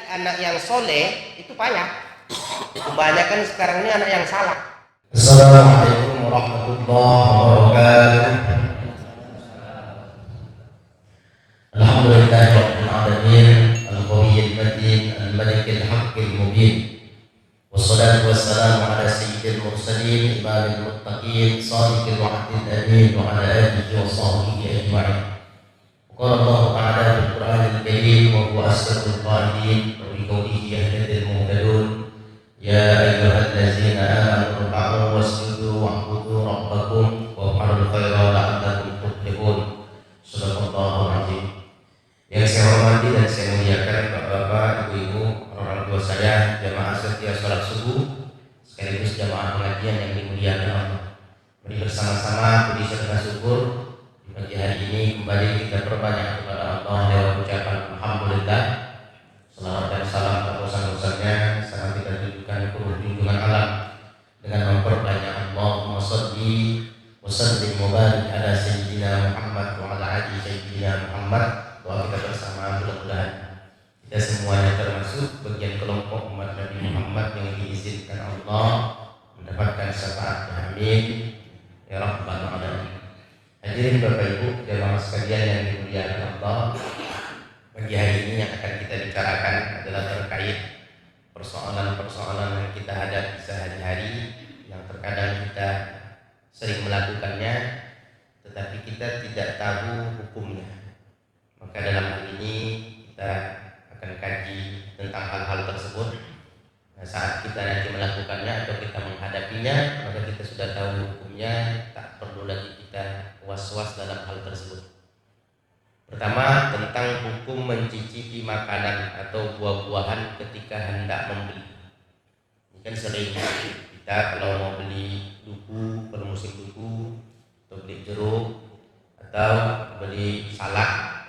anak yang soleh itu payah. Kebanyakan sekarang ini anak yang salah. Assalamualaikum warahmatullahi wabarakatuh. Alhamdulillahirabbil alamin, al-qawiyyil matin, al-malikil haqqil mubin. Wassalatu wassalamu ala sayyidil mursalin, imamil muttaqin, shadiqil wa'dil amin, wa ala alihi wa sahbihi ajma'in. Qala Allah ta'ala fil Qur'anil Karim wa huwa asdaqul qa'ilin wa bi qawlihi yahdil muhtadun. Ya ayyuhallazina amanu ruk'u wasjudu wa'budu rabbakum waf'alul khaira la'allakum tuflihun. Shadaqallahul azim. Yang saya hormati dan saya muliakan Bapak-bapak, ibu-ibu, orang tua saya, jamaah setia salat subuh sekaligus jamaah pengajian yang dimuliakan Allah. Mari bersama-sama puji serta syukur di pagi hari ini kembali kita perbanyak kepada Allah lewat ucapan alhamdulillah. Salawat dan salam kepuasan-puasannya sangat kita tujukan ke junjungan alam dengan memperbanyak Allahumma sholli wa sallim wa barik ala sayyidina Muhammad wa ala ali sayyidina Muhammad. Doa kita bersama, mudah-mudahan kita semuanya termasuk bagian kelompok umat Nabi Muhammad yang diizinkan Allah mendapatkan syafaat. Amin ya rabbal alamin. Hadirin Bapak Ibu jamaah sekalian yang dimuliakan Allah, pagi hari ini yang akan kita bicarakan adalah terkait persoalan-persoalan yang kita hadapi sehari-hari yang terkadang kita sering melakukannya tetapi kita tidak tahu hukumnya. Maka dalam hal ini kita akan kaji tentang hal-hal tersebut. Nah, saat kita nanti melakukannya atau kita menghadapinya, maka kita sudah tahu hukumnya, tak perlu lagi kita was-was dalam hal tersebut. Pertama, tentang hukum mencicipi makanan atau buah-buahan ketika hendak membeli. Ini kan sering kita kalau mau beli duku, bermusim duku, atau beli jeruk, atau beli salak.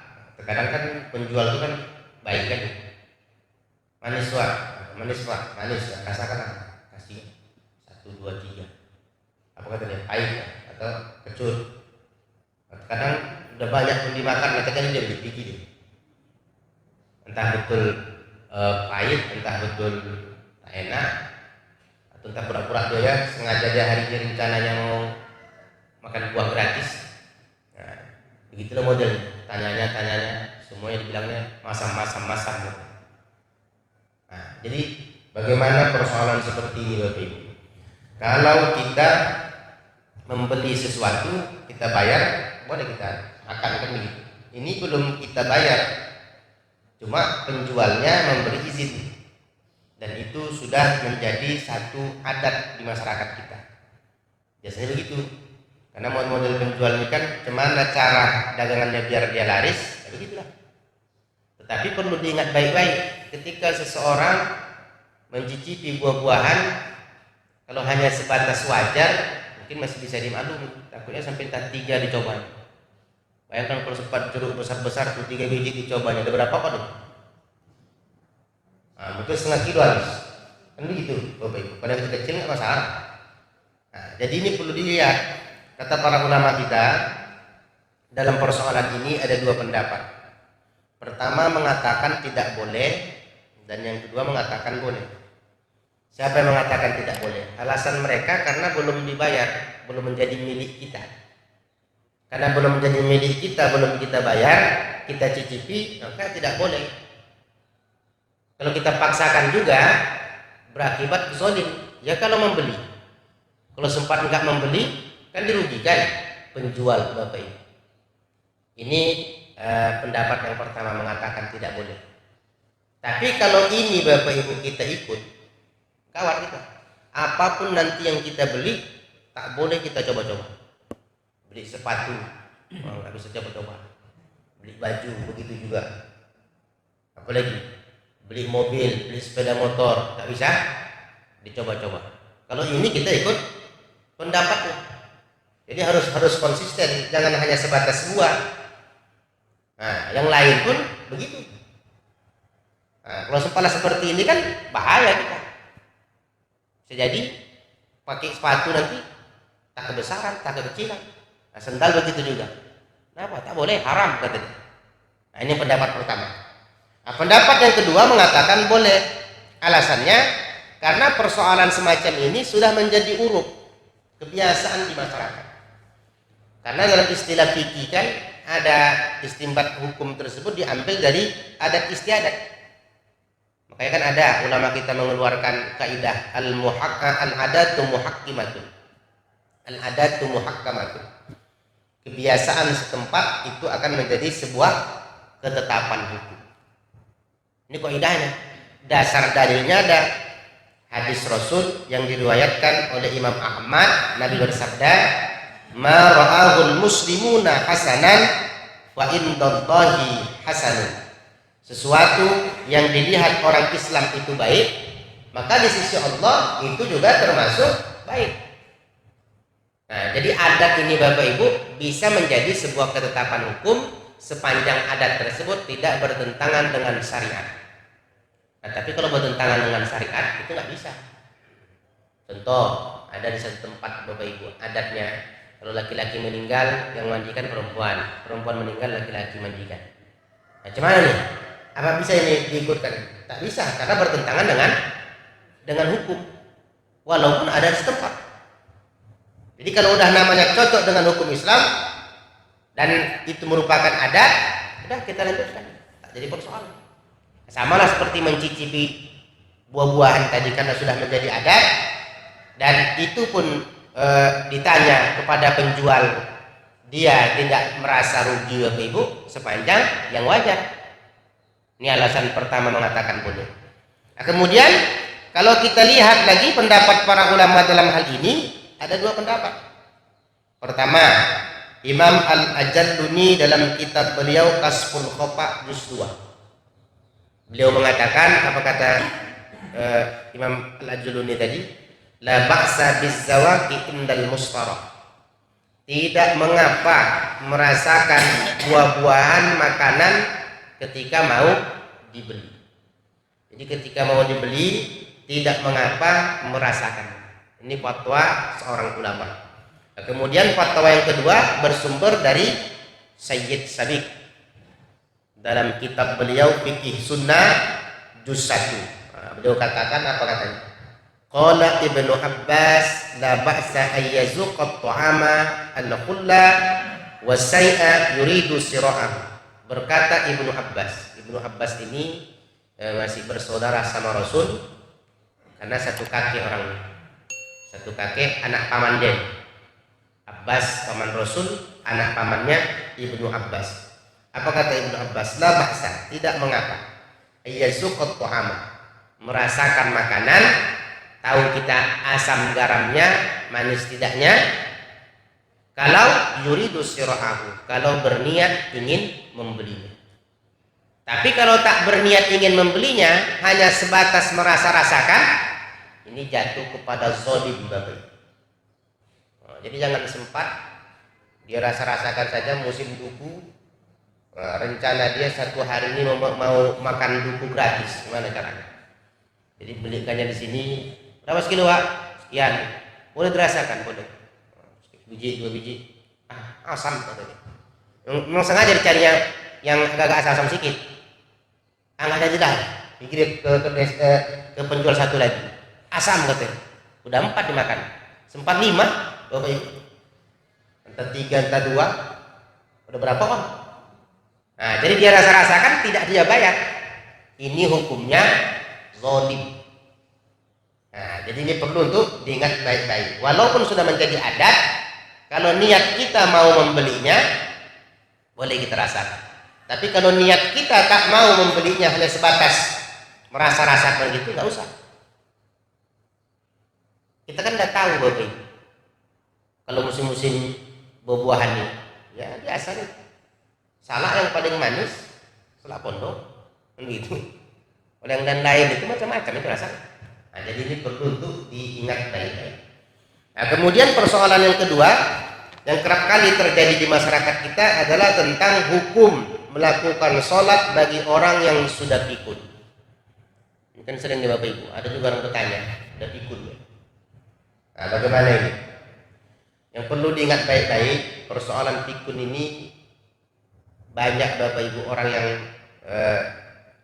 Terkadang kan penjual itu kan baik kan, manis ya, kasarkan kasih 1, 2, 3, apa kata dia, pahit atau kecut. Terkadang udah banyak pun dimakan, katanya dia beli gigi dia, entah betul pahit, entah betul tak enak, atau entah pura-pura dia sengaja dia hari ini rencananya mau makan buah gratis. Nah, begitulah modelnya. Tanyanya semuanya dibilangnya masam. Nah, jadi bagaimana persoalan seperti ini Bapak Ibu? Kalau kita membeli sesuatu, kita bayar, boleh kita makan kan begitu. Ini belum kita bayar, cuma penjualnya memberi izin, dan itu sudah menjadi satu adat di masyarakat kita. Biasanya begitu. Karena model penjual ini kan gimana cara dagangannya biar dia laris, ya begitulah. Tetapi perlu diingat baik-baik, ketika seseorang mencicipi buah-buahan, kalau hanya sebatas wajar, mungkin masih bisa dimaklumi. Takutnya sampai 3 dicoba. Bayangkan kalau sempat jeruk besar-besar tuh 3 biji dicobanya, ada berapa kok tuh? Nah, mungkin setengah kilo habis. Kan begitu, Bapak Ibu. Pada kecil nggak masalah. Nah, jadi ini perlu dilihat. Kata para ulama kita, dalam persoalan ini ada 2 pendapat. Pertama mengatakan tidak boleh, dan yang kedua mengatakan boleh. Siapa yang mengatakan tidak boleh? Alasan mereka karena belum dibayar, belum menjadi milik kita. Karena belum menjadi milik kita, belum kita bayar, kita cicipi, maka tidak boleh. Kalau kita paksakan juga berakibat zalim. Ya kalau membeli, kalau sempat enggak membeli, kan dirugikan penjual Bapak Ibu. Ini pendapat yang pertama mengatakan tidak boleh. Tapi kalau ini Bapak Ibu kita ikut, kawat kita. Apapun nanti yang kita beli, tak boleh kita coba-coba. Beli sepatu, nggak bisa coba-coba. Beli baju, begitu juga. Apalagi beli mobil, beli sepeda motor, tak bisa dicoba-coba. Kalau ini kita ikut pendapatnya. Jadi harus konsisten, jangan hanya sebatas buah. Nah, yang lain pun begitu. Nah, kalau sempala seperti ini kan bahaya kita. Bisa jadi pakai sepatu nanti tak kebesaran, tak kekecilan. Nah, sendal begitu juga. Kenapa? Tak boleh, haram katanya. Nah, ini pendapat pertama. Nah, pendapat yang kedua mengatakan boleh. Alasannya karena persoalan semacam ini sudah menjadi uruf, kebiasaan di masyarakat. Karena dalam istilah fikih kan ada istinbat hukum tersebut diambil dari adat istiadat. Makanya kan ada ulama kita mengeluarkan kaidah al-adatu muhakkimatun. Al-adatu muhakkamatun. Kebiasaan setempat itu akan menjadi sebuah ketetapan hukum. Ini kaidahnya. Dasar dalilnya ada hadis Rasul yang diriwayatkan oleh Imam Ahmad. Nabi bersabda, "Ma ra'ahul muslimuna hasanan wa indallahi hasanun." Sesuatu yang dilihat orang Islam itu baik, maka di sisi Allah itu juga termasuk baik. Nah, jadi adat ini Bapak Ibu bisa menjadi sebuah ketetapan hukum sepanjang adat tersebut tidak bertentangan dengan syariat. Nah, tapi kalau bertentangan dengan syariat itu nggak bisa. Contoh, ada di satu tempat Bapak Ibu adatnya kalau laki-laki meninggal yang mandikan perempuan, perempuan meninggal laki-laki mandikan. Nah, gimana nih? Apa bisa ini diikutkan? Tak bisa karena bertentangan dengan hukum. Walaupun ada di setempat. Jadi kalau udah namanya cocok dengan hukum Islam dan itu merupakan adat, udah kita lanjutkan. Tak jadi persoalan. Sama lah seperti mencicipi buah-buahan tadi karena sudah menjadi adat dan itu pun ditanya kepada penjual, dia tidak merasa rugi Bapak Ibu sepanjang yang wajar. Ini alasan pertama mengatakan boleh. Nah, kemudian kalau kita lihat lagi pendapat para ulama dalam hal ini ada dua pendapat. Pertama, Imam Al-Ajalluni dalam kitab beliau Kasful Khofa juz 2. Beliau mengatakan, apa kata Imam Al-Ajalluni tadi? La ba'sa bizzawaqi indal mustarah. Tidak mengapa merasakan buah-buahan makanan ketika mau dibeli. Jadi ketika mau dibeli tidak mengapa merasakan. Ini fatwa seorang ulama. Nah, kemudian fatwa yang kedua bersumber dari Sayyid Sabiq dalam kitab beliau Fiqih Sunnah juz 1. Nah, beliau katakan apa katanya? Qala Ibnu Abbas la ba'sa ayyazuqa at-ta'ama al-khulla wa say'a yuridu sira'ah. Berkata Ibnu Abbas. Ibnu Abbas ini masih bersaudara sama Rasul karena satu kakek orangnya. Satu kakek anak paman dia. Abbas paman Rasul, anak pamannya Ibnu Abbas. Apa kata Ibnu Abbas? La ba'sa, tidak mengapa. Ayyazuqat ta'ama, merasakan makanan, tahu kita asam garamnya, manis tidaknya. Kalau yuridu sira'ahu, kalau berniat ingin membelinya. Tapi kalau tak berniat ingin membelinya, hanya sebatas merasa-rasakan, ini jatuh kepada zalim Bapak. Jadi jangan sempat dia rasa-rasakan saja musim duku. Rencana dia satu hari ini mau makan duku gratis, gimana caranya? Jadi belikannya di sini berapa sekilo Pak? Sekian, boleh dirasakan boleh. Biji 2 biji, asam katanya. Memang sengaja dicarinya yang agak asam sedikit. Nggak ada jeda, pikir ke penjual satu lagi, asam katanya. Udah 4 dimakan, sempat 5, Bapak Ibu. Entah 3, entah 2, udah berapa Pak? Nah, jadi dia rasa-rasakan tidak dia bayar. Ini hukumnya zalim. Nah, jadi ini perlu untuk diingat baik-baik. Walaupun sudah menjadi adat, kalau niat kita mau membelinya, boleh kita rasakan. Tapi kalau niat kita tak mau membelinya hanya sebatas merasa-rasakan gitu, nggak usah. Kita kan udah tahu Bapak Ibu. Kalau musim-musim buah-buahan ini, ya biasa nih. Salak yang paling manis, salak pondok, gitu. Oleh yang lain itu macam-macam itu rasanya. Nah, jadi ini perlu untuk diingat baik-baik. Nah, kemudian persoalan yang kedua yang kerap kali terjadi di masyarakat kita adalah tentang hukum melakukan sholat bagi orang yang sudah pikun. Ini kan sering di Bapak Ibu, ada juga orang bertanya, sudah pikun ya? Nah, bagaimana ini? Yang perlu diingat baik-baik, persoalan pikun ini banyak Bapak Ibu orang yang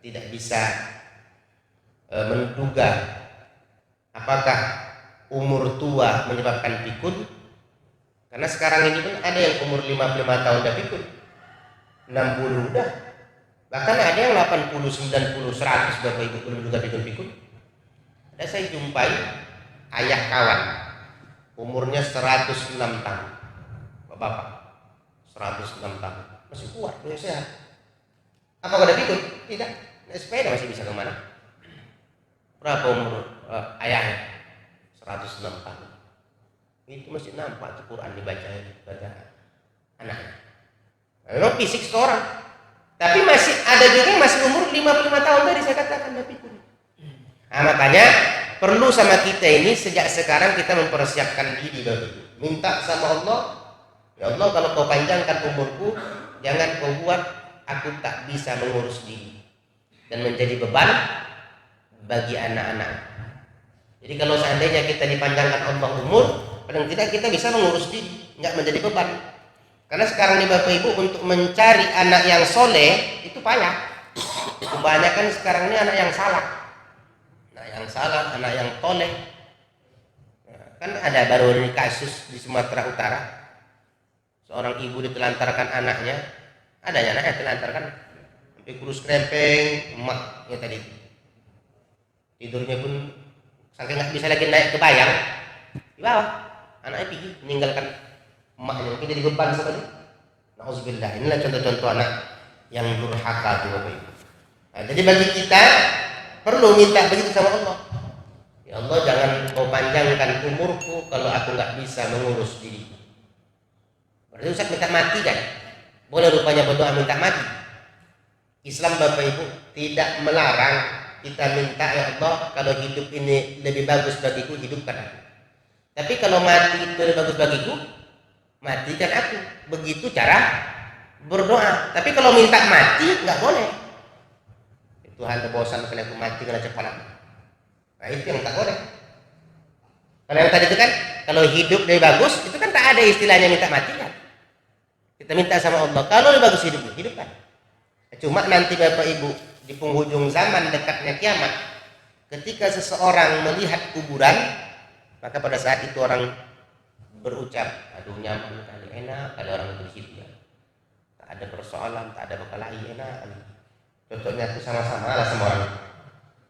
tidak bisa menduga apakah umur tua menyebabkan pikun, karena sekarang ini pun ada yang umur 55 tahun udah pikun, 60 udah, bahkan ada yang 80, 90, 100 Bapak Ibu belum juga pikun-pikun. Ada saya jumpai ayah kawan umurnya 106 tahun, bapak 106 tahun masih kuat, masih sehat. Apa udah pikun? Tidak. Naik sepeda masih bisa kemana. Berapa umur ayahnya? 106 tahun. Itu masih nampak tuh Quran dibaca anaknya. Memang fisik seorang, tapi masih ada juga yang masih umur 55 tahun tadi saya katakan udah pikun. Nah, makanya perlu sama kita ini sejak sekarang kita mempersiapkan diri Bapak Ibu. Minta sama Allah, ya Allah kalau kau panjangkan umurku, jangan kau buat aku tak bisa mengurus diri dan menjadi beban bagi anak-anak. Jadi kalau seandainya kita dipanjangkan Allah umur, paling tidak kita bisa mengurus diri, nggak menjadi beban. Karena sekarang nih Bapak Ibu untuk mencari anak yang soleh itu payah. Kebanyakan sekarang ini anak yang salah, anak yang toleh. Kan ada baru ini kasus di Sumatera Utara, seorang ibu ditelantarkan anaknya, adanya anaknya ditelantarkan sampai kurus krempeng, emaknya tadi tidurnya pun sampai nggak bisa lagi naik ke bayang di bawah, anaknya pergi meninggalkan emaknya, mungkin jadi beban sekali. Nauzubillah. Inilah contoh-contoh anak yang durhaka itu Bapak Ibu. Nah, jadi bagi kita perlu minta begitu sama Allah. Ya Allah, jangan kau panjangkan umurku kalau aku nggak bisa mengurus diri. Berarti Ustaz minta mati kan? Boleh rupanya berdoa minta mati. Islam Bapak Ibu tidak melarang kita minta, ya Allah kalau hidup ini lebih bagus bagiku, hidupkan aku. Tapi kalau mati itu lebih bagus bagiku, matikan aku. Begitu cara berdoa. Tapi kalau minta mati nggak boleh. Tuhan bosan kalau aku mati kena cepat. Nah itu yang tak boleh. Kalau yang tadi itu kan kalau hidup lebih bagus, itu kan tak ada istilahnya minta mati kan. Kita minta sama Allah kalau lebih bagus hidupnya, hidupkan. Cuma nanti Bapak Ibu di penghujung zaman dekatnya kiamat, ketika seseorang melihat kuburan, maka pada saat itu orang berucap, aduh nyaman kali, enak kali orang itu di situ ya. Tak ada persoalan, tak ada bekalahi, enak. Contohnya itu sama-sama lah sama orang.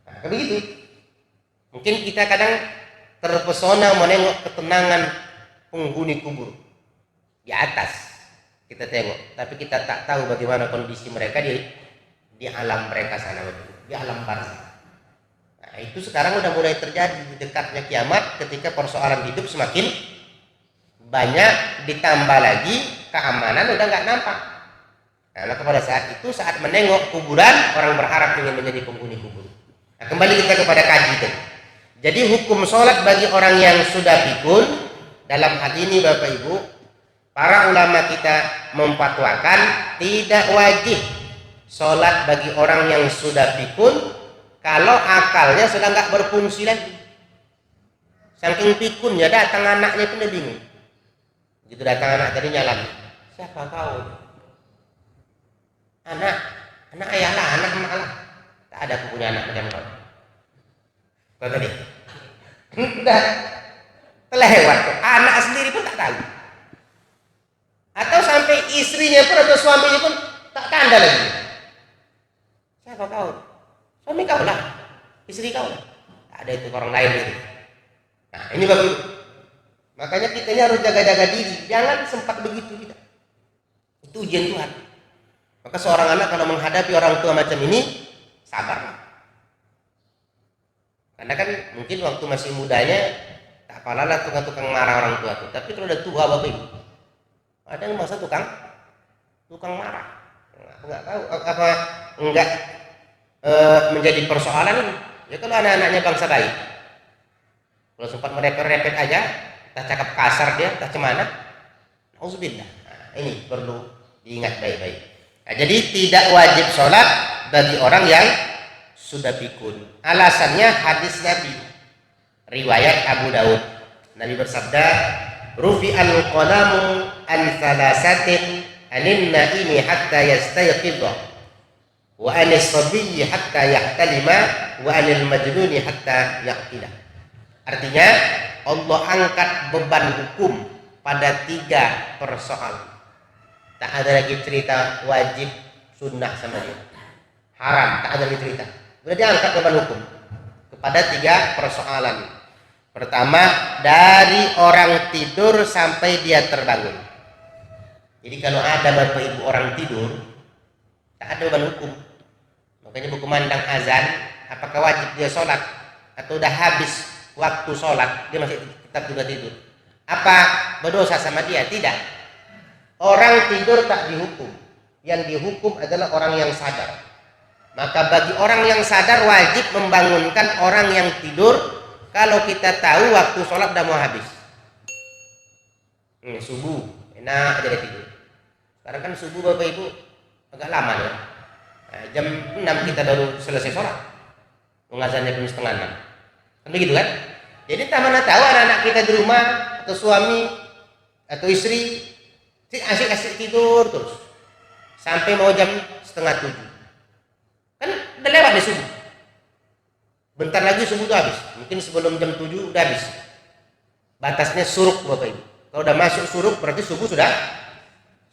Nah, kayak begitu. Mungkin kita kadang terpesona menengok ketenangan penghuni kubur di atas. Kita tengok, tapi kita tak tahu bagaimana kondisi mereka di alam mereka sana, di alam barzakh. Nah, itu sekarang udah mulai terjadi di dekatnya kiamat, ketika persoalan hidup semakin banyak, ditambah lagi keamanan udah nggak nampak. Nah, maka pada saat itu, saat menengok kuburan, orang berharap ingin menjadi penghuni kubur. Nah, kembali kita kepada kaji itu. Jadi hukum sholat bagi orang yang sudah pikun, dalam hal ini Bapak Ibu, para ulama kita memfatwakan tidak wajib sholat bagi orang yang sudah pikun kalau akalnya sudah nggak berfungsi lagi. Saking pikunnya datang anaknya pun dia bingung. Gitu datang anak tadi nyalan, siapa kau? Anak ayah lah, anak emak lah. Tak ada aku punya anak macam kau. Kau tadi udah terlewat, anak sendiri pun tak tahu. Atau sampai istrinya pun atau suaminya pun tak tanda lagi. Siapa kau? Suami kau lah, istri kau lah. Tak ada itu orang lain itu. Nah ini bagus. Makanya kita ini harus jaga-jaga diri, jangan sempat begitu kita. Itu ujian Tuhan. Maka seorang anak kalau menghadapi orang tua macam ini, sabar. Karena kan mungkin waktu masih mudanya tak apalah tukang-tukang marah orang tua tuh. Tapi kalau udah tua Bapak Ibu, ada yang masa tukang marah. Aku nggak tahu apa enggak menjadi persoalan ini. Ya kalau anak-anaknya bangsa baik, kalau sempat merepet-repet aja, tak cakap kasar dia, tak cemana, auzubillah. Nah, ini perlu diingat baik-baik. Nah, jadi tidak wajib sholat bagi orang yang sudah pikun. Alasannya hadis Nabi, riwayat Abu Daud. Nabi bersabda, rufi'al qalamu an thalathatin anin naimi hatta yastayqidha wa anis sabiyyi hatta yahtalima wa anil majnuni hatta yaqila. Artinya Allah angkat beban hukum pada 3 persoalan. Tak ada lagi cerita wajib sunnah sama dia, haram, tak ada lagi cerita. Sudah diangkat beban hukum kepada 3 persoalan. Pertama, dari orang tidur sampai dia terbangun. Jadi kalau ada bapak ibu orang tidur, tak ada beban hukum. Makanya berkumandang azan, apakah wajib dia sholat atau udah habis waktu sholat dia masih tetap juga tidur? Apa berdosa sama dia? Tidak. Orang tidur tak dihukum. Yang dihukum adalah orang yang sadar. Maka bagi orang yang sadar wajib membangunkan orang yang tidur kalau kita tahu waktu sholat udah mau habis. Subuh, enak aja dia tidur. Sekarang kan subuh bapak ibu agak lama ya. Nah, jam 6 kita baru selesai sholat. Mengazannya jam setengah 6. Kan begitu kan? Jadi tak mana tahu anak-anak kita di rumah atau suami atau istri asik-asik tidur terus sampai mau jam setengah 7. Kan udah lewat deh subuh. Bentar lagi subuh itu habis. Mungkin sebelum jam 7 udah habis. Batasnya suruk bapak ibu. Kalau udah masuk suruk berarti subuh sudah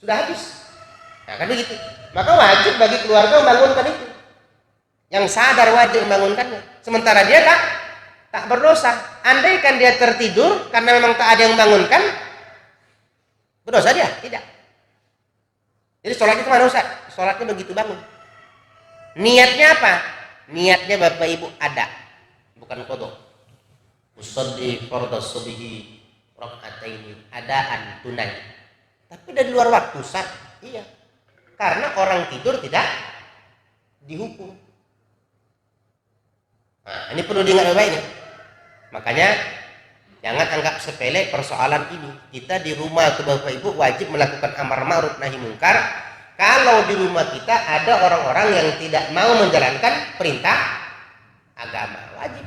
habis. Nah kan begitu. Maka wajib bagi keluarga membangunkan itu. Yang sadar wajib membangunkannya. Sementara dia tak berdosa. Andaikan dia tertidur karena memang tak ada yang membangunkan, berdosa dia? Tidak. Jadi sholat itu mana dosa? Sholatnya begitu bangun. Niatnya apa? Niatnya bapak ibu ada, bukan qadha. Usolli fardhu subhi raka'ataini, adaan tunai. Tapi udah di luar waktu sah. Iya. Karena orang tidur tidak dihukum. Nah, ini perlu diingat baik-baik ini. Makanya jangan anggap sepele persoalan ini. Kita di rumah ke bapak ibu wajib melakukan amar ma'ruf nahi mungkar. Kalau di rumah kita ada orang-orang yang tidak mau menjalankan perintah agama, wajib.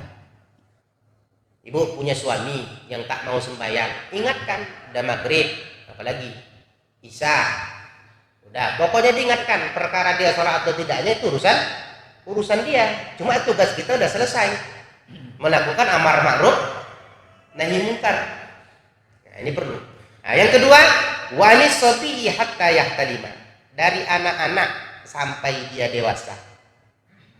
Ibu punya suami yang tak mau sembahyang, ingatkan, udah maghrib, apalagi isya, udah pokoknya diingatkan. Perkara dia sholat atau tidaknya itu urusan dia. Cuma tugas kita udah selesai, melakukan amar ma'ruf nahi mungkar. Nah, ini perlu. Nah, yang kedua, wanis sobi hatta yahtalima, dari anak-anak sampai dia dewasa.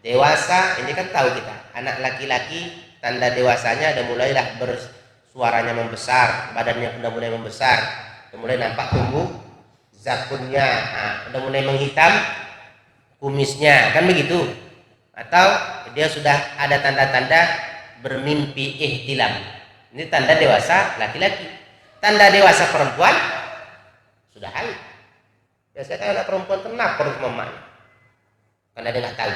Dewasa ini kan tahu kita, anak laki-laki tanda dewasanya udah mulailah bersuaranya membesar, badannya udah mulai membesar, udah mulai nampak tumbuh zakunnya, udah mulai menghitam kumisnya, kan begitu. Atau dia sudah ada tanda-tanda bermimpi ihtilam. Ini tanda dewasa laki-laki. Tanda dewasa perempuan sudah haid. Biasanya kan anak perempuan kenapa harus mamanya? Karena dia nggak tahu.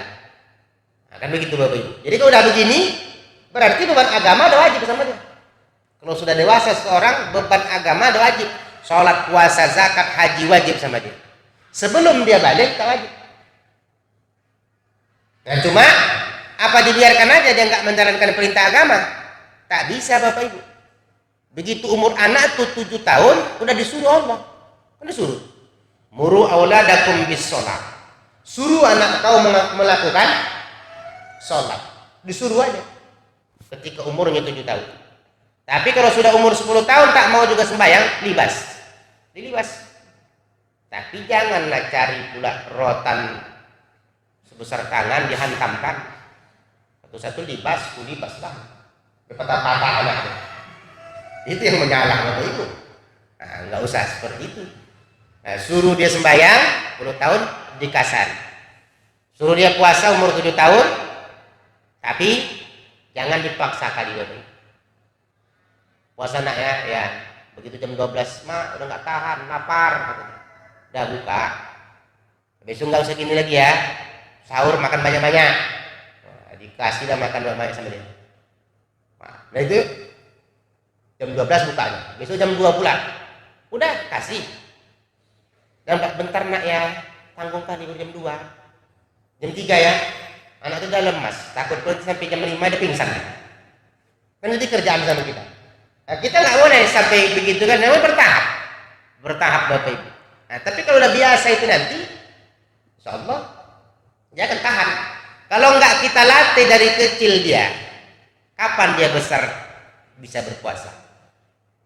Nah, kan begitu bapak ibu. Jadi kalau udah begini, berarti beban agama udah wajib sama dia. Kalau sudah dewasa seorang, beban agama udah wajib. Sholat, puasa, zakat, haji wajib sama dia. Sebelum dia balik tak wajib. Nah cuma apa dibiarkan aja dia nggak menjalankan perintah agama? Tak bisa bapak ibu. Begitu umur anak tuh 7 tahun udah disuruh Allah. Kan disuruh. Muru auladakum bis sholat. Suruh anak kau melakukan sholat. Disuruh aja. Ketika umurnya 7 tahun. Tapi kalau sudah umur 10 tahun tak mau juga sembahyang, libas. Dilibas. Tapi janganlah cari pula rotan sebesar tangan dihantamkan. Satu-satu libas, kulibas lah. Patah-patah anaknya. Itu yang menyalah bapak ibu. Nah, nggak usah seperti itu. Nah, suruh dia sembahyang 10 tahun dikasar. Suruh dia puasa umur 7 tahun, tapi jangan dipaksakan di bapak ibu. Puasa anaknya ya begitu jam 12 mah udah nggak tahan, lapar, udah buka. Besok nggak usah gini lagi ya, sahur makan banyak-banyak. Nah, dikasih dah makan banyak sama dia. Nah itu jam 12 bukanya, besok jam 2 pulang. Udah kasih. Dan bentar nak ya, tanggung kali jam 2. Jam 3 ya, anak itu udah lemas, takut sampai jam 5 dia pingsan. Kan jadi kerjaan sama kita. Nah, kita nggak boleh sampai begitu kan, namanya bertahap bapak ibu. Nah, tapi kalau udah biasa itu nanti, insya Allah Dia akan tahan. Kalau nggak kita latih dari kecil dia, kapan dia besar bisa berpuasa?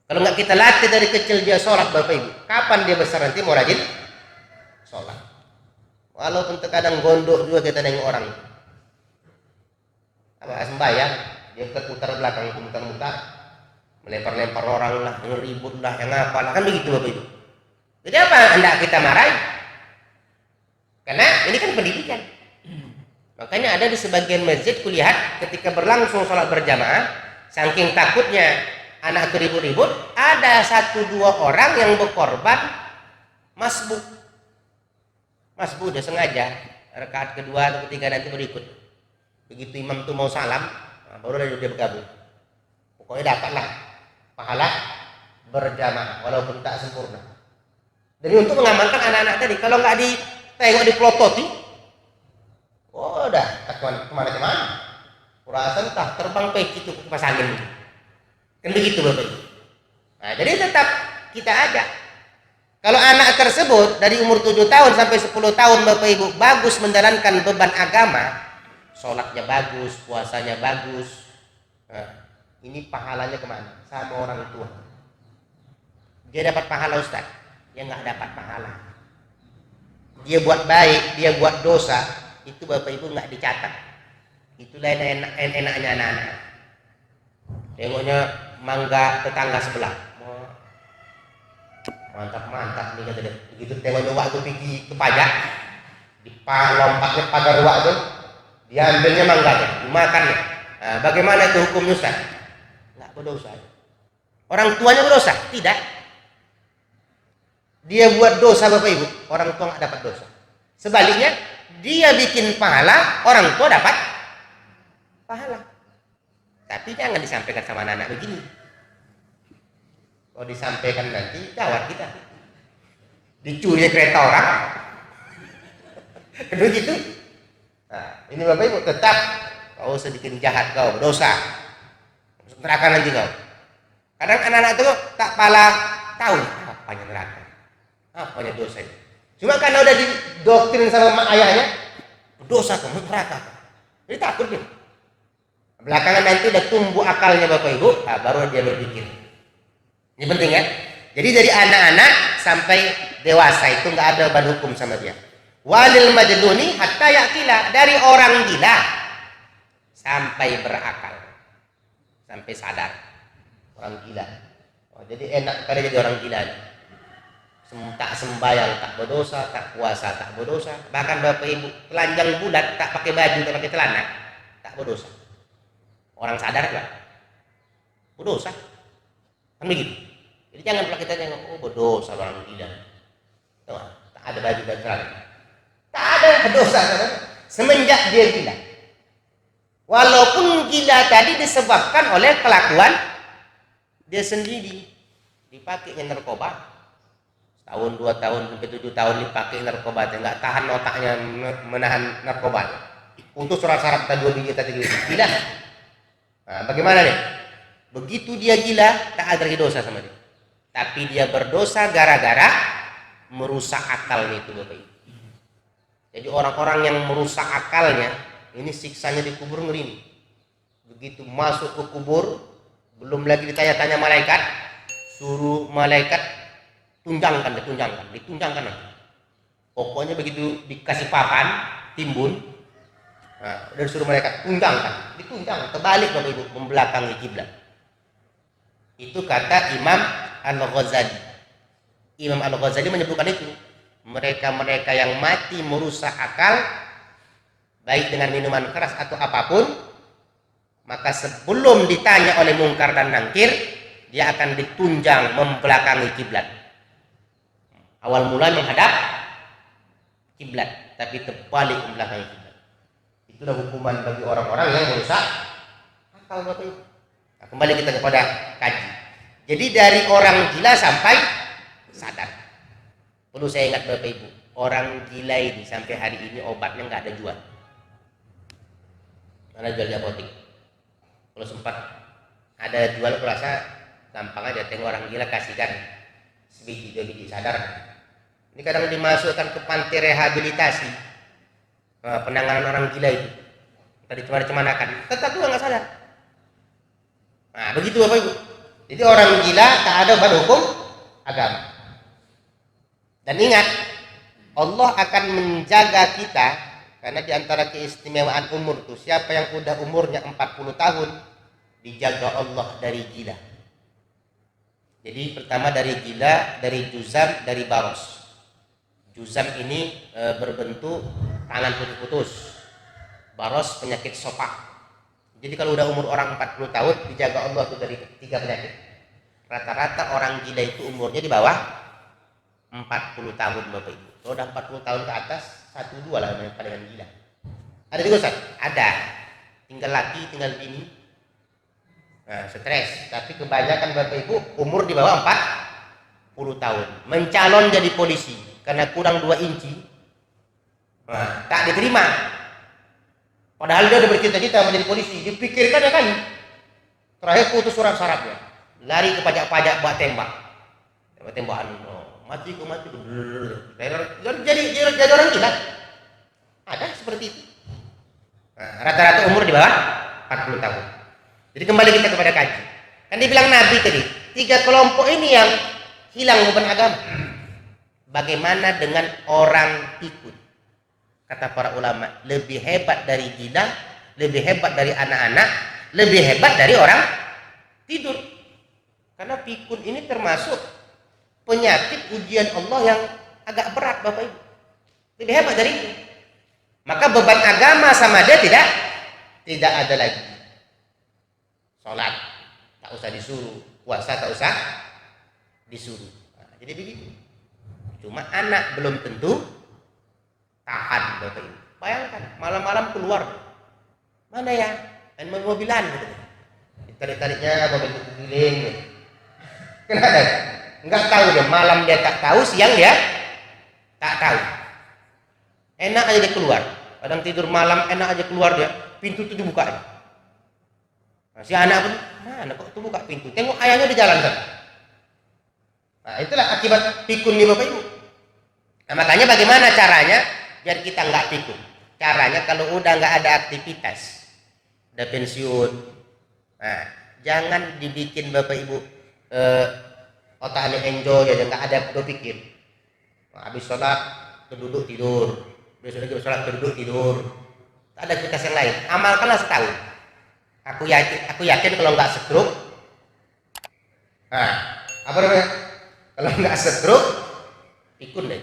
Kalau nggak kita latih dari kecil dia sholat, Bapak Ibu, kapan dia besar nanti mau rajin sholat? Walaupun terkadang gondok juga kita nengok orang, apa sembahyang, dia putar belakang, muter-muter, melempar-lempar orang lah, ngeribut lah, yang apa lah, kan begitu Bapak Ibu. Jadi apa hendak kita marahi? Karena ini kan pendidikan. Makanya ada di sebagian masjid kulihat ketika berlangsung sholat berjamaah, saking takutnya anak itu ribut-ribut, ada 1-2 orang yang berkorban masbuk. Masbuk dia sengaja rakaat kedua atau ketiga nanti berikut. Begitu imam itu mau salam, baru dia bergabung. Pokoknya dapatlah pahala berjamaah walaupun tak sempurna. Jadi untuk mengamalkan anak-anak tadi, kalau nggak ditengok dipelototi, oh udah kemana-kemana. Kurasa entah terbang peci itu ke kipas angin. Kan begitu Bapak Ibu. Nah, jadi tetap kita ajak. Kalau anak tersebut dari umur 7 tahun sampai 10 tahun Bapak Ibu bagus menjalankan beban agama, sholatnya bagus, puasanya bagus. Nah, ini pahalanya kemana? Sama orang tua. Dia dapat pahala Ustaz, dia nggak dapat pahala. Dia buat baik, dia buat dosa, itu Bapak Ibu nggak dicatat. Itulah enaknya anak-anak. Tengoknya mangga tetangga sebelah, mantap nih kata dia. Begitu tengoknya waktu pergi ke pajak, lompatnya pagar wak tuh, dia ambilnya mangganya, dimakannya. Nah, bagaimana itu hukumnya Ustaz? Nggak berdosa. Orang tuanya berdosa? Tidak. Dia buat dosa Bapak Ibu, orang tua nggak dapat dosa. Sebaliknya, dia bikin pahala, orang tua dapat pahala. Tapi jangan disampaikan sama anak-anak begini. Kalau disampaikan nanti gawat kita. Dicuri kereta orang. Kedua gitu. Nah, ini Bapak Ibu tetap kau sedikit jahat, kau berdosa. Neraka nanti kau. Kadang anak-anak itu tak pala tahu apanya neraka. Apanya dosa itu. Cuma karena udah didoktrin sama ayahnya, berdosa kamu neraka. Jadi takut dia. Belakangan nanti udah tumbuh akalnya Bapak Ibu, baru dia berpikir. Ini penting ya. Jadi dari anak-anak sampai dewasa itu nggak ada beban hukum sama dia. Walil majnuni hatta yaqila, dari orang gila sampai berakal, sampai sadar. Orang gila. Oh, jadi enak pada jadi orang gila. Tak sembahyang tak berdosa, tak puasa tak berdosa, bahkan Bapak Ibu telanjang bulat tak pakai baju tak pakai celana tak berdosa. Orang sadar nggak? Berdosa. Kan begitu. Jadi jangan pula kita tengok, oh berdosa orang gila. Tak ada baju dan celana. Tak ada berdosa. Semenjak dia gila. Walaupun gila tadi disebabkan oleh kelakuan dia sendiri. Dipakainya narkoba. Tahun 2 tahun sampai 7 tahun dipakai narkoba, nggak tahan otaknya menahan narkoba. Untuk surat-surat kita 2 biji tadi gila. Nah, bagaimana nih? Begitu dia gila, tak ada lagi dosa sama dia. Tapi dia berdosa gara-gara merusak akalnya itu Bapak Ibu. Jadi orang-orang yang merusak akalnya, ini siksanya di kubur ngeri. Begitu masuk ke kubur, belum lagi ditanya-tanya malaikat, suruh malaikat ditunjangkan. Pokoknya begitu dikasih papan, timbun, nah, udah disuruh mereka ditunjang, terbalik Bapak Ibu, membelakangi kiblat. Itu kata Imam Al-Ghazali. Imam Al-Ghazali menyebutkan itu. Mereka-mereka yang mati merusak akal, baik dengan minuman keras atau apapun, maka sebelum ditanya oleh mungkar dan nangkir, dia akan ditunjang membelakangi kiblat. Awal mula menghadap kiblat, tapi terbalik membelakangi kiblat. Itulah hukuman bagi orang-orang yang merusak akal Bapak Ibu. Nah, kembali kita kepada kaji. Jadi dari orang gila sampai sadar. Perlu saya ingat Bapak Ibu, orang gila ini sampai hari ini obatnya nggak ada jual. Mana jual di apotek. Kalau sempat ada jual, aku rasa gampang aja, tengok orang gila kasihkan sebiji 2 biji, sadar. Ini kadang dimasukkan ke panti rehabilitasi. penanganan orang gila itu. Tadi cemana-cemanakan, tetap juga nggak sadar. Nah, begitu Bapak Ibu. Jadi orang gila tak ada pada hukum agama. Dan ingat, Allah akan menjaga kita karena di antara keistimewaan umur tuh, siapa yang udah umurnya 40 tahun dijaga Allah dari gila. Jadi pertama dari gila, dari juzam, dari baros. Juzam ini berbentuk tangan putus-putus. Baros penyakit sopak. Jadi kalau udah umur orang 40 tahun dijaga Allah tuh dari 3 penyakit. Rata-rata orang gila itu umurnya di bawah 40 tahun Bapak Ibu. Kalau udah 40 tahun ke atas 1-2 lah yang paling gila. Ada juga Ustaz? Ada. Tinggal laki, tinggal bini. Nah, stres. Tapi kebanyakan Bapak Ibu umur di bawah 40 tahun. Mencalon jadi polisi karena kurang 2 inci. Nah, tak diterima. Padahal dia udah bercita-cita menjadi polisi, dipikirkan ya kan. Terakhir putus surat syaratnya, lari ke pajak-pajak buat tembak, tembakan, mati. Jadi orang gila. Ada seperti itu. Nah, rata-rata umur di bawah 40 tahun. Jadi kembali kita kepada kaji. Kan dibilang Nabi tadi, 3 kelompok ini yang hilang beban agama. Bagaimana dengan orang pikun? Kata para ulama, lebih hebat dari gila, lebih hebat dari anak-anak, lebih hebat dari orang tidur. Karena pikun ini termasuk penyakit ujian Allah yang agak berat Bapak Ibu. Lebih hebat dari itu. Maka beban agama sama dia tidak ada lagi. Sholat tak usah disuruh, puasa tak usah disuruh. Nah, jadi begitu. Cuma anak belum tentu tahan Bapak Ibu. Bayangkan malam-malam keluar, mana ya? Main mobilan gitu. Ditarik-tariknya mobil keliling. Kenapa? Enggak tahu dia, malam dia tak tahu, siang dia tak tahu. Enak aja dia keluar. Kadang tidur malam enak aja keluar dia, pintu itu dibuka aja. Nah, si anak pun, mana kok tuh buka pintu? Tengok ayahnya di jalan kan. Nah, itulah akibat pikun nih Bapak Ibu. Nah, makanya bagaimana caranya biar kita nggak pikun? Caranya kalau udah nggak ada aktivitas, udah pensiun, nah jangan dibikin Bapak Ibu otaknya enjoy ya, nggak ada berpikir. Nah, habis sholat duduk tidur, besok lagi sholat duduk tidur, tak ada aktivitas yang lain. Amalkanlah setahun. Aku yakin kalau nggak stroke, nah apa namanya? Kalau nggak stroke, pikun deh.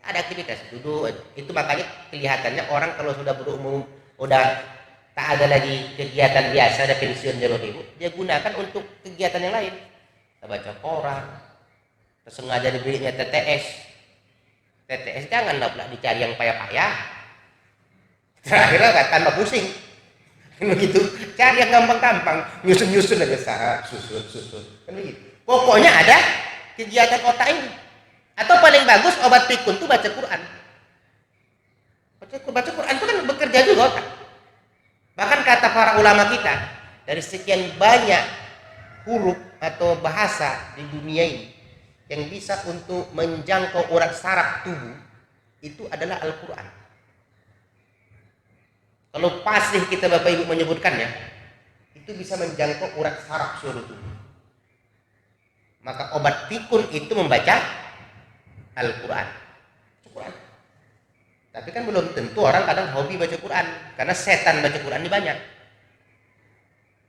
Ada aktivitas duduk itu, makanya kelihatannya orang kalau sudah berumur udah tak ada lagi kegiatan biasa, ada pensiun Bapak Ibu, dia gunakan untuk kegiatan yang lain. Kita baca koran, sengaja dibelinya TTS jangan pula dicari yang payah-payah, terakhirnya kan tambah pusing begitu. Cari yang gampang-gampang, nyusun aja, susun kan begitu. Pokoknya ada kegiatan otak ini. Atau paling bagus obat pikun itu baca Quran. Baca Quran itu kan bekerja juga otak. Bahkan kata para ulama kita, dari sekian banyak huruf atau bahasa di dunia ini yang bisa untuk menjangkau urat saraf tubuh, itu adalah Al-Quran. Kalau fasih kita Bapak Ibu menyebutkannya, itu bisa menjangkau urat saraf seluruh tubuh. Maka obat pikun itu membaca Al-Quran. Tapi kan belum tentu orang kadang hobi baca Quran, karena setan baca Quran ini banyak.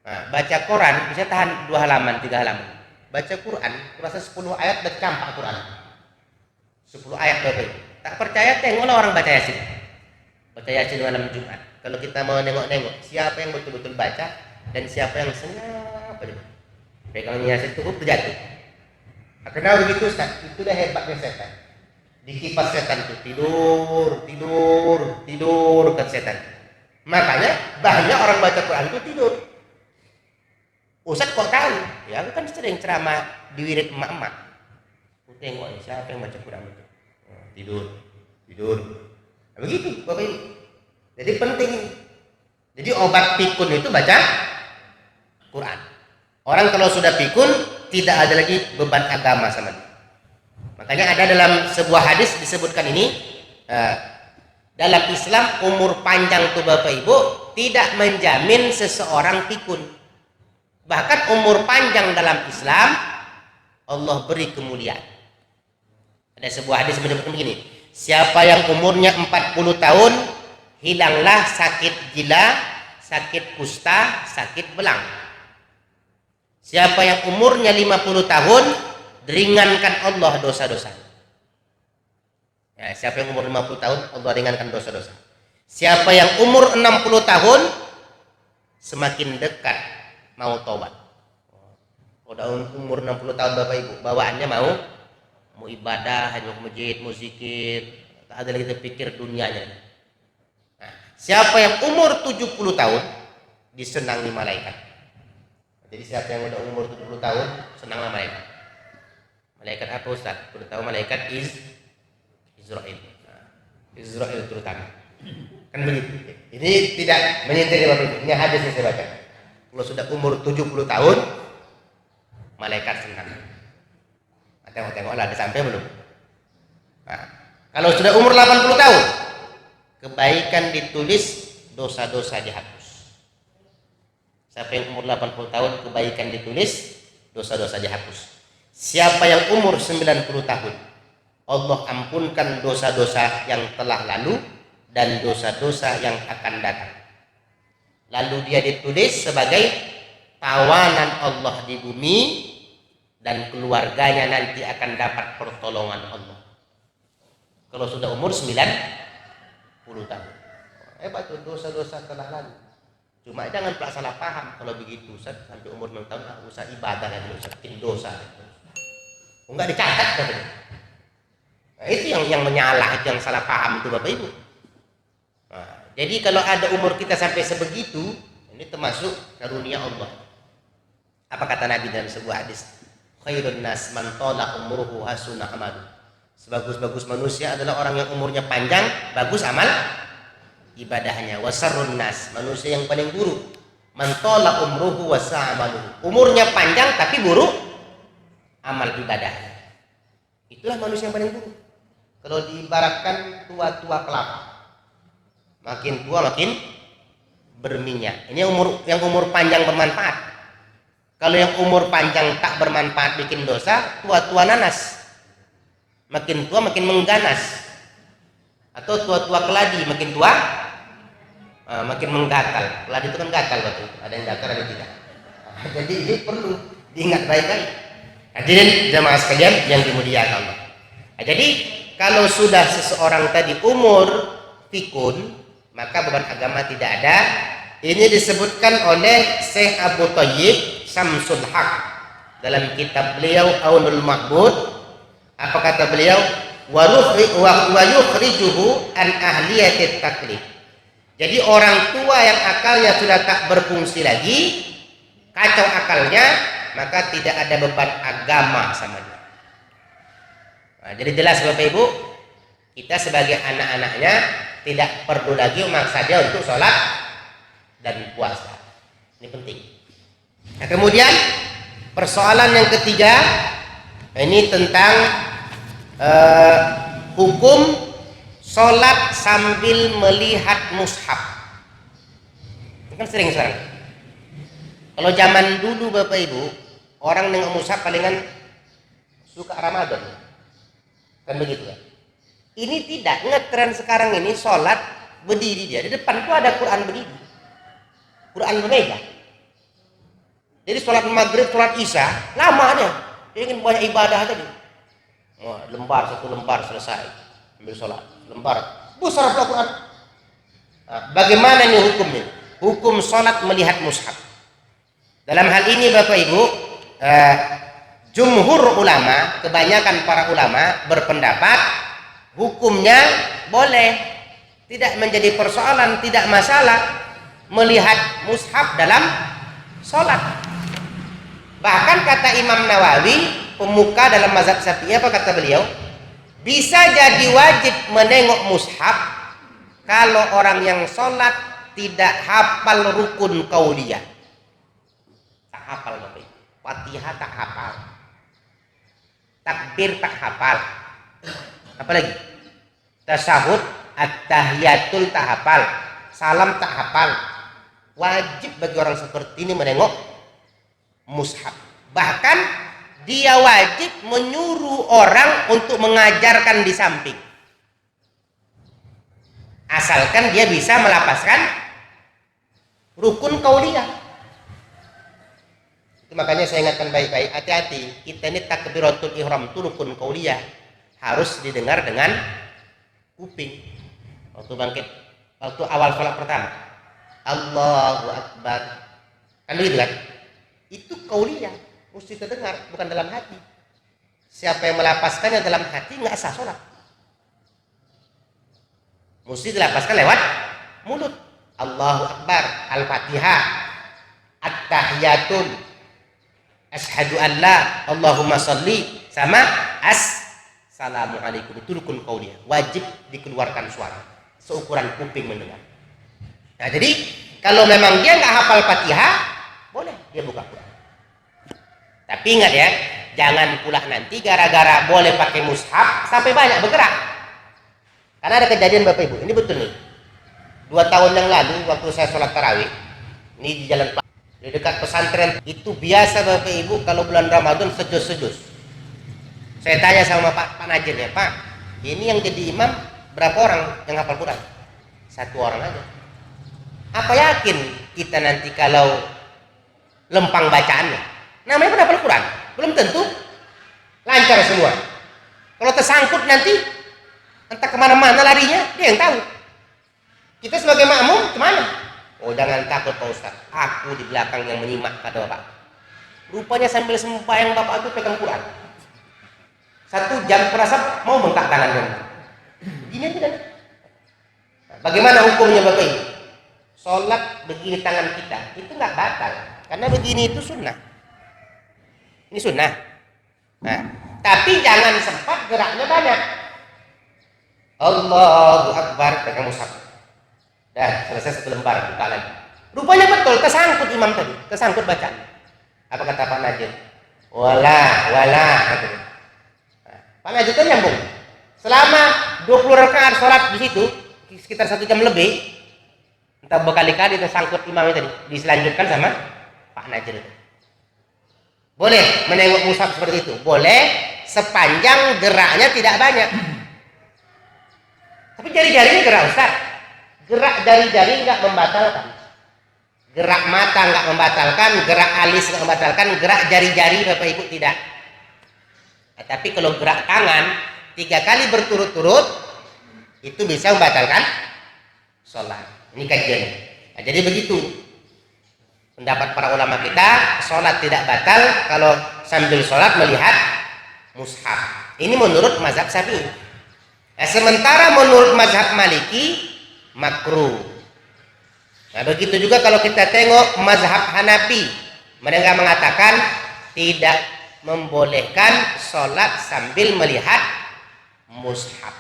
Nah, baca Quran bisa tahan 2 halaman, 3 halaman. Baca Quran merasa 10 ayat baca campak Quran. 10 ayat Bapak Ibu. Tak percaya tengoklah orang baca Yasin. Baca Yasin malam Jumat. Kalau kita mau nengok-nengok siapa yang betul-betul baca dan siapa yang senyap aja. Pegang Yasin itu terjatuh. Kenapa begitu Ustaz? Itulah hebatnya setan. Dikipas setan itu tidur ke setan. Makanya banyak orang baca Quran itu tidur. Ustaz kok tahu? Ya kan sering ceramah di wirid emak-emak. Tengok siapa yang baca Quran itu. Tidur. Nah, begitu Bapak Ibu. Jadi penting. Jadi obat pikun itu baca Quran. Orang kalau sudah pikun tidak ada lagi beban agama sama dia. Makanya ada dalam sebuah hadis disebutkan ini, Dalam Islam umur panjang tuh Bapak Ibu tidak menjamin seseorang pikun. Bahkan umur panjang dalam Islam Allah beri kemuliaan. Ada sebuah hadis menyebutkan begini, siapa yang umurnya 40 tahun hilanglah sakit gila, sakit kusta, sakit belang. Siapa yang umurnya 50 tahun ringankan Allah dosa-dosa. Ya, siapa yang umur 50 tahun Allah ringankan dosa-dosa. Siapa yang umur 60 tahun semakin dekat mau tobat. Udah umur 60 tahun Bapak Ibu bawaannya mau ibadah, hanya mau masjid, mau zikir, tak ada lagi terpikir dunianya. Nah, siapa yang umur 70 tahun disenangi malaikat. Jadi siapa yang udah umur 70 tahun senanglah malaikat. Malaikat apa Ustaz? Sudah tahu malaikat Israel. Nah, Israel terutama. Kan begitu. Ini tidak menyentil Bapak Ibu. Ini hadis yang saya baca. Kalau sudah umur 70 tahun malaikat senang. Nah, tengok-tengoklah ada sampai belum? Nah, kalau sudah umur 80 tahun kebaikan ditulis, dosa-dosa dihapus. Siapa yang umur 80 tahun kebaikan ditulis, dosa-dosa dihapus. Siapa yang umur 90 tahun Allah ampunkan dosa-dosa yang telah lalu dan dosa-dosa yang akan datang. Lalu dia ditulis sebagai tawanan Allah di bumi dan keluarganya nanti akan dapat pertolongan Allah. Kalau sudah umur 90 tahun. Hebat tuh, dosa-dosa telah lalu. Cuma jangan pula salah paham kalau begitu Ustaz, sampai umur 6 tahun tak usah ibadah lagi Ustaz, bikin dosa. Enggak dicatat katanya. Nah, itu yang menyalah, itu yang salah paham itu Bapak Ibu. Nah, jadi kalau ada umur kita sampai sebegitu, ini termasuk karunia Allah. Apa kata Nabi dalam sebuah hadis? Khairun nas man tala umruhu hasuna amalu. Sebagus-bagus manusia adalah orang yang umurnya panjang, bagus amal ibadahnya. Wasarrun nas, manusia yang paling buruk man tala umruhu wasa amaluhu. Umurnya panjang tapi buruk amal ibadahnya. Itulah manusia yang paling buruk. Kalau diibaratkan tua-tua kelapa, makin tua makin berminyak. Ini yang umur panjang bermanfaat. Kalau yang umur panjang tak bermanfaat bikin dosa, tua-tua nanas. Makin tua makin mengganas. Atau tua-tua keladi, makin tua makin menggatal. Keladi itu kan gatal betul. Ada yang gatal ada yang tidak. Jadi ini perlu diingat baik-baik. Hadirin jamaah sekalian yang dimuliakan Allah. Jadi kalau sudah seseorang tadi umur pikun, maka beban agama tidak ada. Ini disebutkan oleh Syekh Abu Thayyib Syamsul Haq dalam kitab beliau Aunul Ma'bud. Apa kata beliau? Wa yukhrijuhu an ahliyatit taklif. Jadi orang tua yang akalnya sudah tak berfungsi lagi, kacau akalnya, maka tidak ada beban agama sama dia. Nah, jadi jelas Bapak Ibu, kita sebagai anak-anaknya tidak perlu lagi memaksa dia untuk sholat dan puasa. Ini penting. Nah, kemudian persoalan yang ketiga, ini tentang hukum sholat sambil melihat mushaf. Ini kan sering sekarang. Kalau zaman dulu Bapak Ibu, orang nengok mushaf palingan suka Ramadan. Kan begitu ya. Ini tidak, ngetren sekarang ini sholat berdiri dia. Di depan tuh ada Quran berdiri. Quran bermeja. Jadi sholat maghrib, sholat isya, lama dia. Dia ingin banyak ibadah tadi. Wah, lembar, satu lembar selesai. Ambil sholat, lembar. Besar pula Quran. Nah, bagaimana ini hukumnya? Hukum sholat melihat mushaf. Dalam hal ini Bapak Ibu, jumhur ulama, kebanyakan para ulama berpendapat hukumnya boleh, tidak menjadi persoalan, tidak masalah melihat mushaf dalam sholat. Bahkan kata Imam Nawawi, pemuka dalam mazhab Syafi'i, apa kata beliau? Bisa jadi wajib menengok mushaf kalau orang yang sholat tidak hafal rukun qauliyah. Tak hafal Bapak Ibu. Fatihah tak hafal. Takbir tak hafal. Apalagi? Tasyahud At-tahiyatul tak hafal, salam tak hafal. Wajib bagi orang seperti ini menengok mushaf. Bahkan dia wajib menyuruh orang untuk mengajarkan di samping. Asalkan dia bisa melapaskan rukun qauliyah. Makanya saya ingatkan baik-baik, hati-hati. Kita ini takbiratul ihram itu rukun qauliyah, harus didengar dengan kuping. Waktu bangkit, waktu awal sholat pertama, Allahu Akbar, kan begitu kan? Itu qauliyah, mesti terdengar, bukan dalam hati. Siapa yang melapaskannya dalam hati nggak sah sholat. Mesti dilapaskan lewat mulut. Allahu Akbar, Al-Fatihah, At-Tahiyatul, Asyhadu an la, Allahumma sholli, sama Assalamualaikum. Itu rukun qauliyah, wajib dikeluarkan suara seukuran kuping mendengar. Nah, jadi kalau memang dia nggak hafal Fatihah, boleh dia buka Quran. Tapi ingat ya, jangan pula nanti gara-gara boleh pakai mushaf sampai banyak bergerak. Karena ada kejadian Bapak Ibu, ini betul nih. 2 tahun yang lalu waktu saya sholat tarawih, ini di Jalan di dekat pesantren, itu biasa Bapak Ibu kalau bulan Ramadan sejus-sejus. Saya tanya sama Pak Najir ya, Pak, ini yang jadi imam berapa orang yang hafal Quran? 1 orang aja. Apa yakin kita nanti kalau lempang bacaannya? Namanya pun hafal Quran, belum tentu lancar semua. Kalau tersangkut nanti entah kemana-mana larinya, dia yang tahu. Kita sebagai makmum kemana? Oh, jangan takut Pak Ustaz, aku di belakang yang menyimak, kata Bapak. Rupanya sambil sembahyang Bapak itu pegang Quran. 1 jam perasa mau bengkak tangannya. Gini aja. Nah, bagaimana hukumnya Bapak Ibu? Sholat begini tangan kita itu nggak batal, karena begini itu sunnah. Ini sunnah. Nah, tapi jangan sempat geraknya banyak. Allahu Akbar, pegang mushaf. Dah selesai 1 lembar, buka lagi. Rupanya betul kesangkut imam tadi, kesangkut bacaan. Apa kata Pak Najib? Wala. Nah, Pak Najib itu nyambung. Selama 20 rakaat sholat di situ, sekitar 1 jam lebih, entah berkali-kali tersangkut imamnya tadi, diselanjutkan sama Pak Najib itu. Boleh menengok mushaf seperti itu, boleh sepanjang geraknya tidak banyak. Tapi jari-jarinya gerak Ustaz. Gerak jari-jari nggak membatalkan, gerak mata nggak membatalkan, gerak alis nggak membatalkan, gerak jari-jari Bapak Ibu tidak. Nah, tapi kalau gerak tangan 3 kali berturut-turut itu bisa membatalkan sholat. Ini kajiannya. Nah, jadi begitu pendapat para ulama kita, sholat tidak batal kalau sambil sholat melihat mushaf. Ini menurut mazhab Syafi'i. Nah, sementara menurut mazhab Maliki makruh. Nah, begitu juga kalau kita tengok mazhab Hanafi, mereka mengatakan tidak membolehkan sholat sambil melihat mushaf.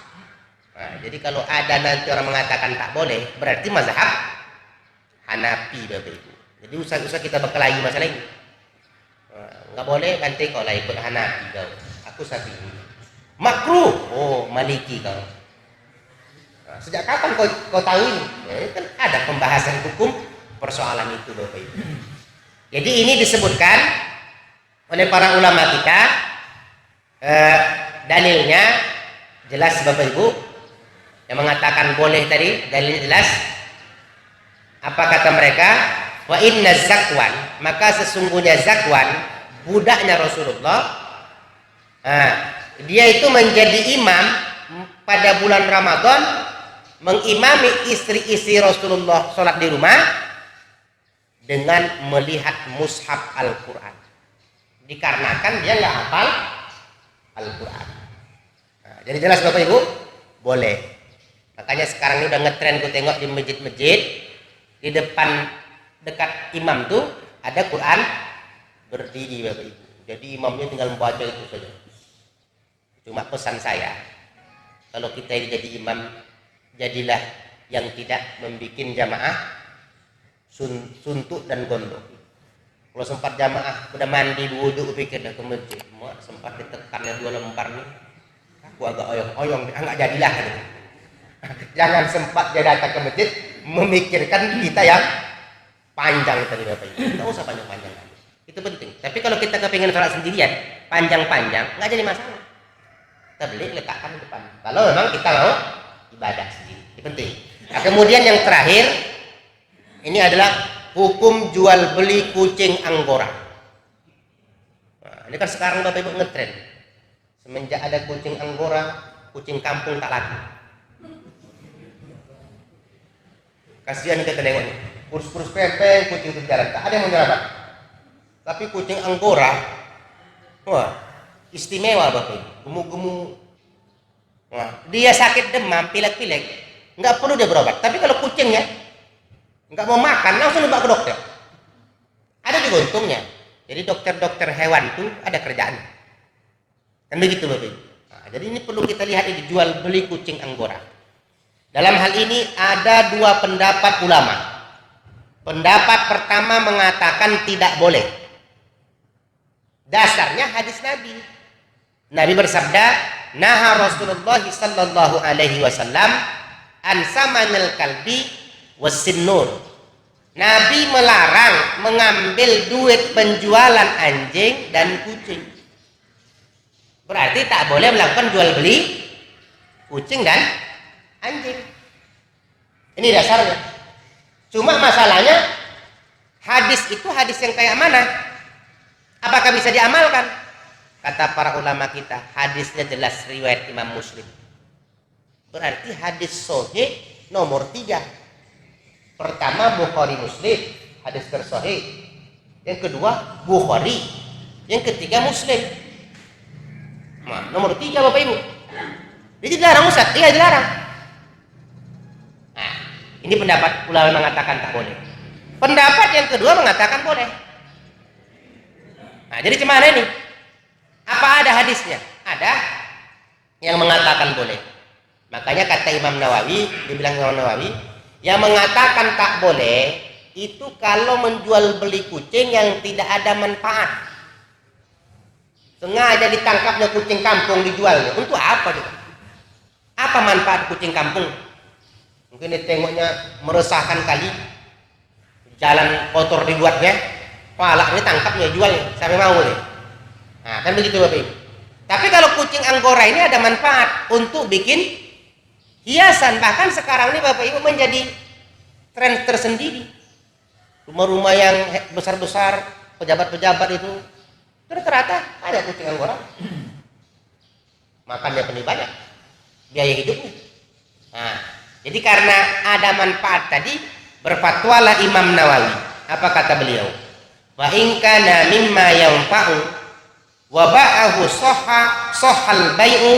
Nah, jadi kalau ada nanti orang mengatakan tak boleh, berarti mazhab Hanafi Bapak Ibu. Jadi usah kita berkelahi masalah ini. Nggak boleh nanti kau lah ikut Hanafi kau. Aku Syafi'i. Makruh. Oh, Maliki kau. Sejak kapan kau tahu ini? Ya, kan ada pembahasan hukum persoalan itu Bapak Ibu. Jadi ini disebutkan oleh para ulama kita, dalilnya jelas Bapak Ibu, yang mengatakan boleh tadi dalil jelas. Apa kata mereka? Wa inna Zakwan, maka sesungguhnya Zakwan budaknya Rasulullah, dia itu menjadi imam pada bulan Ramadan, mengimami istri-istri Rasulullah sholat di rumah dengan melihat mushaf Al-Quran, dikarenakan dia nggak hafal Al-Quran. Nah, jadi jelas Bapak Ibu boleh. Makanya sekarang ini udah ngetren, gue tengok di masjid-masjid di depan dekat imam tuh ada Quran berdiri Bapak Ibu. Jadi imamnya tinggal membaca itu saja. Cuma pesan saya, kalau kita ini jadi imam, jadilah yang tidak membuat jamaah suntuk dan gondok. Kalau sempat jamaah udah mandi wudhu pikir dah ke masjid, sempat ditekannya 2 lembar nih, aku agak oyong-oyong, nggak jadilah gitu. Jangan sempat dia datang ke masjid memikirkan kita yang panjang tadi Bapak Ibu. Tidak usah panjang-panjang. Itu penting. Tapi kalau kita kepingin sholat sendirian, panjang-panjang, nggak jadi masalah. Kita beli, letakkan di depan. Kalau memang kita mau ibadah sendiri. Itu penting. Nah, kemudian yang terakhir, ini adalah hukum jual beli kucing Anggora. Nah, ini kan sekarang Bapak Ibu ngetren. Semenjak ada kucing Anggora, kucing kampung tak laku. Kasihan kita nengoknya, kurus-kurus pempeng, kucing itu jalan, tak ada yang mau nyerabat. Tapi kucing Anggora, wah, istimewa Bapak Ibu, gemuk-gemuk. Wah, dia sakit demam, pilek-pilek, nggak perlu dia berobat. Tapi kalau kucingnya nggak mau makan, langsung dibawa ke dokter. Ada juga untungnya. Jadi dokter-dokter hewan itu ada kerjaan. Kan begitu Bapak Ibu. Nah, jadi ini perlu kita lihat ini jual beli kucing Anggora. Dalam hal ini ada dua pendapat ulama. Pendapat pertama mengatakan tidak boleh. Dasarnya hadis Nabi. Nabi bersabda, "Naha Rasulullah sallallahu alaihi wasallam an samanil kalbi wasinnur." Nabi melarang mengambil duit penjualan anjing dan kucing. Berarti tak boleh melakukan jual beli kucing dan anjing. Ini dasarnya. Cuma masalahnya hadis itu hadis yang kayak mana? Apakah bisa diamalkan? Kata para ulama kita, hadisnya jelas riwayat Imam Muslim. Berarti hadis sahih nomor 3. Pertama Bukhari Muslim, hadis tersahih. Yang kedua Bukhari. Yang ketiga Muslim. Nah, nomor 3 Bapak Ibu. Jadi dilarang Ustaz? Iya dilarang. Nah, ini pendapat ulama mengatakan tak boleh. Pendapat yang kedua mengatakan boleh. Nah, jadi gimana ini? Apa ada hadisnya? Ada yang mengatakan boleh. Makanya kata Imam Nawawi, dibilang Imam Nawawi, yang mengatakan tak boleh itu kalau menjual beli kucing yang tidak ada manfaat. Sengaja ditangkapnya kucing kampung dijualnya. Untuk apa juga? Apa manfaat kucing kampung? Mungkin ditengoknya meresahkan kali, jalan kotor dibuatnya, palak ini tangkapnya jualnya sampai mau deh. Nah kan begitu Bapak Ibu. Tapi kalau kucing Anggora ini ada manfaat untuk bikin hiasan. Bahkan sekarang ini Bapak Ibu menjadi tren tersendiri. Rumah-rumah yang besar-besar, pejabat-pejabat itu rata-rata ada kucing Anggora. Makannya penuh banyak, biaya hidupnya. Nah, jadi karena ada manfaat tadi, berfatwalah Imam Nawawi. Apa kata beliau? Wa in kana mimma yanfa'u wa ba'ahu sahal bai'u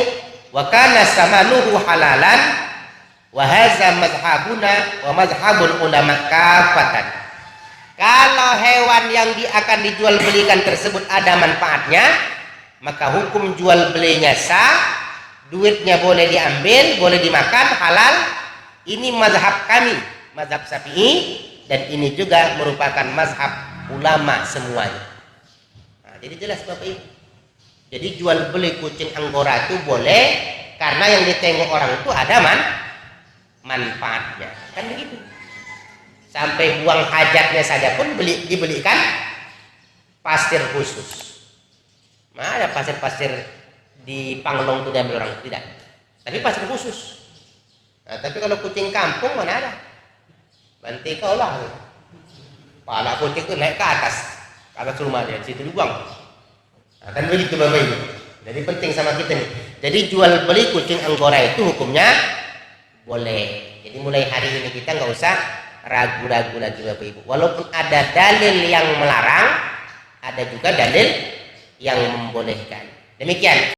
wa kana samanuhu halalan wa hadza mazhabuna wa mazhabul ulama kafatan. Kalau hewan yang akan dijual belikan tersebut ada manfaatnya, maka hukum jual belinya sah, duitnya boleh diambil, boleh dimakan, halal. Ini mazhab kami, mazhab Syafi'i, dan ini juga merupakan mazhab ulama semuanya. Nah, jadi jelas Bapak Ibu. Jadi jual beli kucing Anggora itu boleh karena yang ditengok orang itu ada manfaatnya. Kan begitu. Sampai buang hajatnya saja pun dibelikan pasir khusus. Nah, ada pasir-pasir di Panglong itu diambil orang, tidak. Tapi pasir khusus. Nah, tapi kalau kucing kampung mana ada? Banting kau lah. Pala kucing itu naik ke atas rumah dia, situ dibuang. Nah, kan begitu Bapak Ibu. Jadi penting sama kita nih. Jadi jual beli kucing Anggora itu hukumnya boleh. Jadi mulai hari ini kita nggak usah ragu-ragu lagi Bapak Ibu. Walaupun ada dalil yang melarang, ada juga dalil yang membolehkan. Demikian.